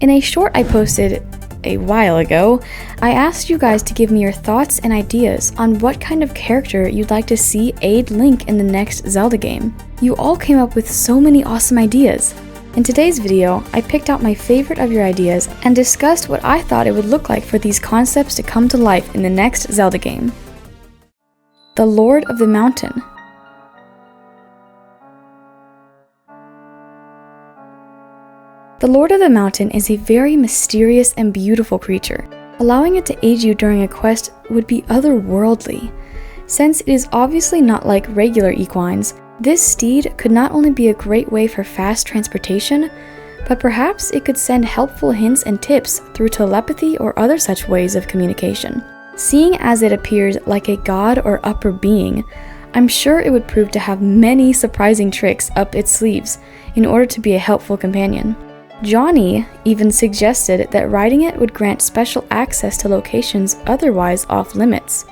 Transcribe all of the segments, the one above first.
In a short I posted a while ago, I asked you guys to give me your thoughts and ideas on what kind of character you'd like to see aid Link in the next Zelda game. You all came up with so many awesome ideas. In today's video, I picked out my favorite of your ideas and discussed what I thought it would look like for these concepts to come to life in the next Zelda game. The Lord of the Mountain. The Lord of the Mountain is a very mysterious and beautiful creature. Allowing it to aid you during a quest would be otherworldly. Since it is obviously not like regular equines, this steed could not only be a great way for fast transportation, but perhaps it could send helpful hints and tips through telepathy or other such ways of communication. Seeing as it appears like a god or upper being, I'm sure it would prove to have many surprising tricks up its sleeves in order to be a helpful companion. Johnny even suggested that riding it would grant special access to locations otherwise off limits.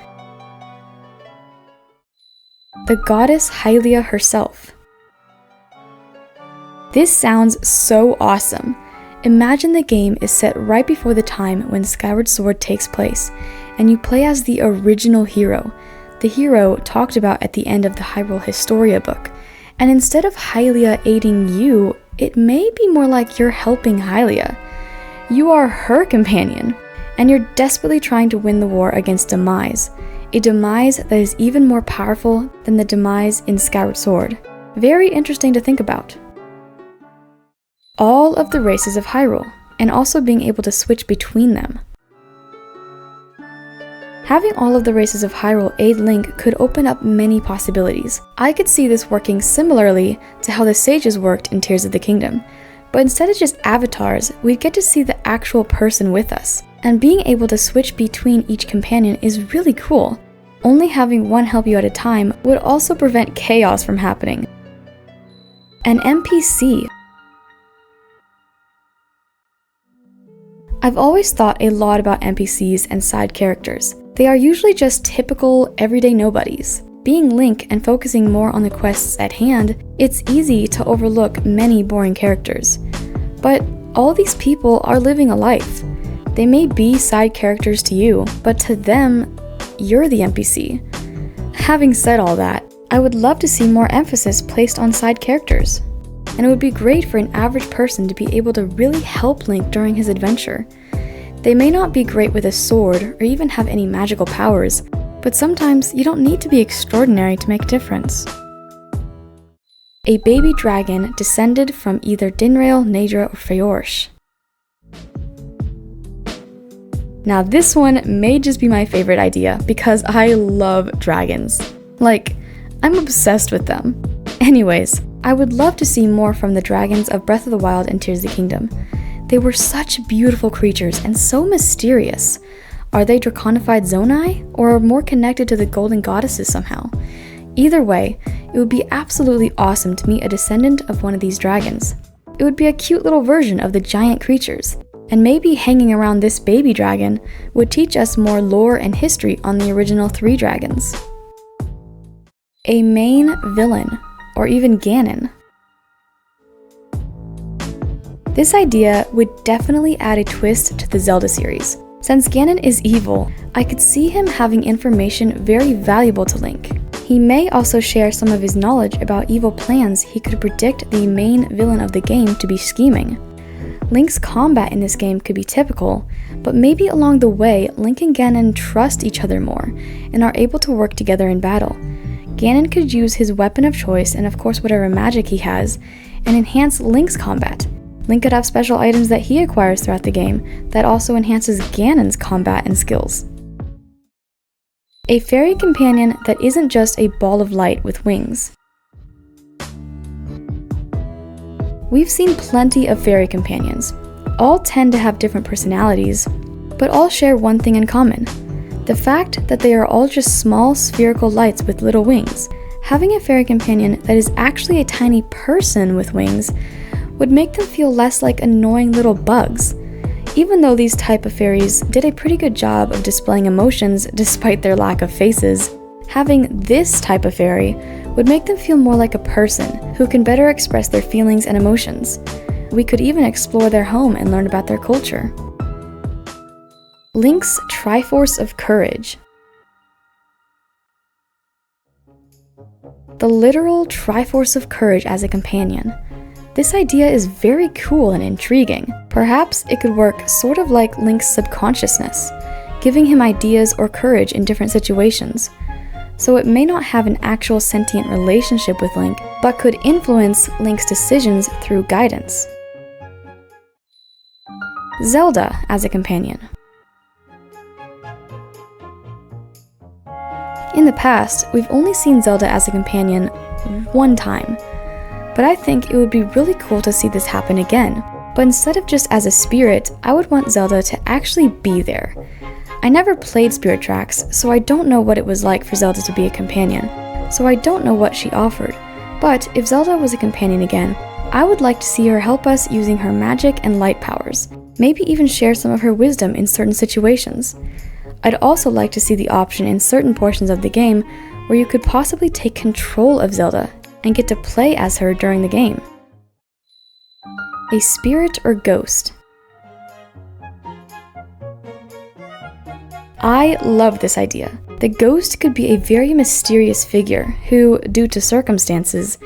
The goddess Hylia herself. This sounds so awesome. Imagine the game is set right before the time when Skyward Sword takes place, and you play as the original hero, the hero talked about at the end of the Hyrule Historia book. And instead of Hylia aiding you, it may be more like you're helping Hylia. You are her companion, and you're desperately trying to win the war against Demise, a demise that is even more powerful than the demise in Skyward Sword. Very interesting to think about. All of the races of Hyrule, and also being able to switch between them. Having all of the races of Hyrule aid Link could open up many possibilities. I could see this working similarly to how the sages worked in Tears of the Kingdom, but instead of just avatars, we'd get to see the actual person with us. And being able to switch between each companion is really cool. Only having one help you at a time would also prevent chaos from happening. An NPC. I've always thought a lot about NPCs and side characters. They are usually just typical, everyday nobodies. Being Link and focusing more on the quests at hand, it's easy to overlook many boring characters. But all these people are living a life. They may be side characters to you, but to them, you're the NPC. Having said all that, I would love to see more emphasis placed on side characters. And it would be great for an average person to be able to really help Link during his adventure. They may not be great with a sword or even have any magical powers, but sometimes you don't need to be extraordinary to make a difference. A baby dragon descended from either Dinraal, Naydra, or Fayorsh. Now this one may just be my favorite idea because I love dragons. Like, I'm obsessed with them. Anyways, I would love to see more from the dragons of Breath of the Wild and Tears of the Kingdom. They were such beautiful creatures and so mysterious. Are they draconified Zonai, or more connected to the golden goddesses somehow? Either way, it would be absolutely awesome to meet a descendant of one of these dragons. It would be a cute little version of the giant creatures, and maybe hanging around this baby dragon would teach us more lore and history on the original 3 dragons. A main villain, or even Ganon. This idea would definitely add a twist to the Zelda series. Since Ganon is evil, I could see him having information very valuable to Link. He may also share some of his knowledge about evil plans he could predict the main villain of the game to be scheming. Link's combat in this game could be typical, but maybe along the way, Link and Ganon trust each other more and are able to work together in battle. Ganon could use his weapon of choice and of course whatever magic he has, and enhance Link's combat. Link could have special items that he acquires throughout the game that also enhances Ganon's combat and skills. A fairy companion that isn't just a ball of light with wings. We've seen plenty of fairy companions. All tend to have different personalities, but all share one thing in common: the fact that they are all just small spherical lights with little wings. Having a fairy companion that is actually a tiny person with wings would make them feel less like annoying little bugs. Even though these type of fairies did a pretty good job of displaying emotions despite their lack of faces, having this type of fairy would make them feel more like a person who can better express their feelings and emotions. We could even explore their home and learn about their culture. Link's Triforce of Courage. The literal Triforce of Courage as a companion. This idea is very cool and intriguing. Perhaps it could work sort of like Link's subconsciousness, giving him ideas or courage in different situations. So it may not have an actual sentient relationship with Link, but could influence Link's decisions through guidance. Zelda as a companion. In the past, we've only seen Zelda as a companion one time, but I think it would be really cool to see this happen again. But instead of just as a spirit, I would want Zelda to actually be there. I never played Spirit Tracks, so I don't know what it was like for Zelda to be a companion, so I don't know what she offered. But if Zelda was a companion again, I would like to see her help us using her magic and light powers, maybe even share some of her wisdom in certain situations. I'd also like to see the option in certain portions of the game where you could possibly take control of Zelda and get to play as her during the game. A spirit or ghost. I love this idea. The ghost could be a very mysterious figure who, due to circumstances,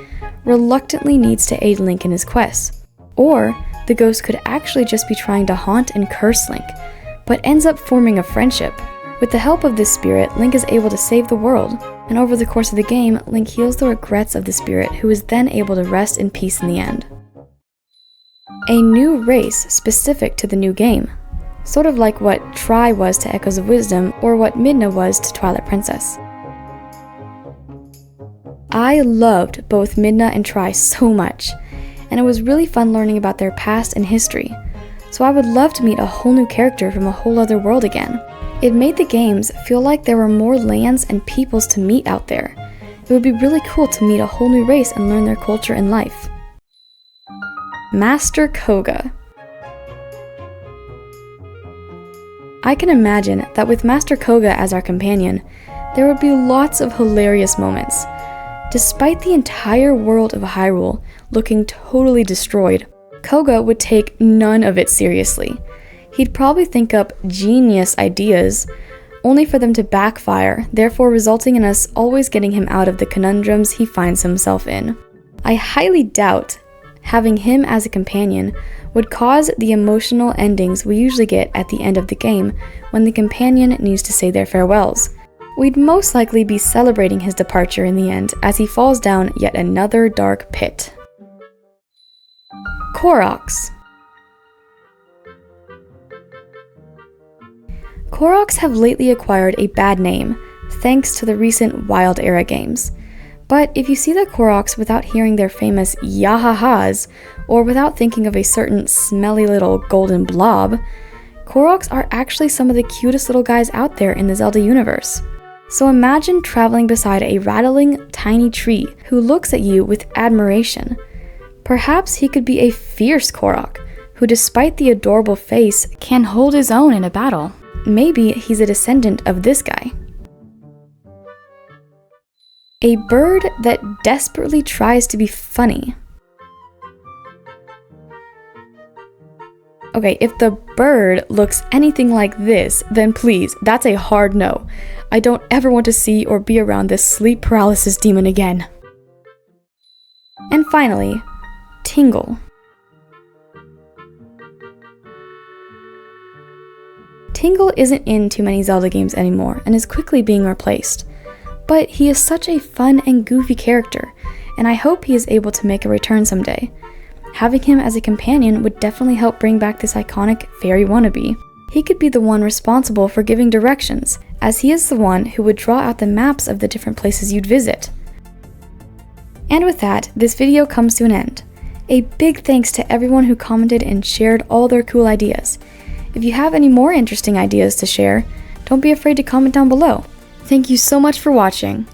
reluctantly needs to aid Link in his quests. Or the ghost could actually just be trying to haunt and curse Link, but ends up forming a friendship. With the help of this spirit, Link is able to save the world, and over the course of the game, Link heals the regrets of the spirit, who is then able to rest in peace in the end. A new race specific to the new game. Sort of like what Tri was to Echoes of Wisdom, or what Midna was to Twilight Princess. I loved both Midna and Tri so much, and it was really fun learning about their past and history, so I would love to meet a whole new character from a whole other world again. It made the games feel like there were more lands and peoples to meet out there. It would be really cool to meet a whole new race and learn their culture and life. Master Kohga. I can imagine that with Master Kohga as our companion, there would be lots of hilarious moments. Despite the entire world of Hyrule looking totally destroyed, Kohga would take none of it seriously. He'd probably think up genius ideas, only for them to backfire, therefore resulting in us always getting him out of the conundrums he finds himself in. I highly doubt having him as a companion would cause the emotional endings we usually get at the end of the game when the companion needs to say their farewells. We'd most likely be celebrating his departure in the end as he falls down yet another dark pit. Koroks. Koroks have lately acquired a bad name, thanks to the recent Wild Era games. But if you see the Koroks without hearing their famous yahahas, or without thinking of a certain smelly little golden blob, Koroks are actually some of the cutest little guys out there in the Zelda universe. So imagine traveling beside a rattling, tiny tree who looks at you with admiration. Perhaps he could be a fierce Korok, who despite the adorable face, can hold his own in a battle. Maybe he's a descendant of this guy. A bird that desperately tries to be funny. Okay, if the bird looks anything like this, then please, that's a hard no. I don't ever want to see or be around this sleep paralysis demon again. And finally, Tingle. Tingle isn't in too many Zelda games anymore and is quickly being replaced. But he is such a fun and goofy character, and I hope he is able to make a return someday. Having him as a companion would definitely help bring back this iconic fairy wannabe. He could be the one responsible for giving directions, as he is the one who would draw out the maps of the different places you'd visit. And with that, this video comes to an end. A big thanks to everyone who commented and shared all their cool ideas. If you have any more interesting ideas to share, don't be afraid to comment down below. Thank you so much for watching.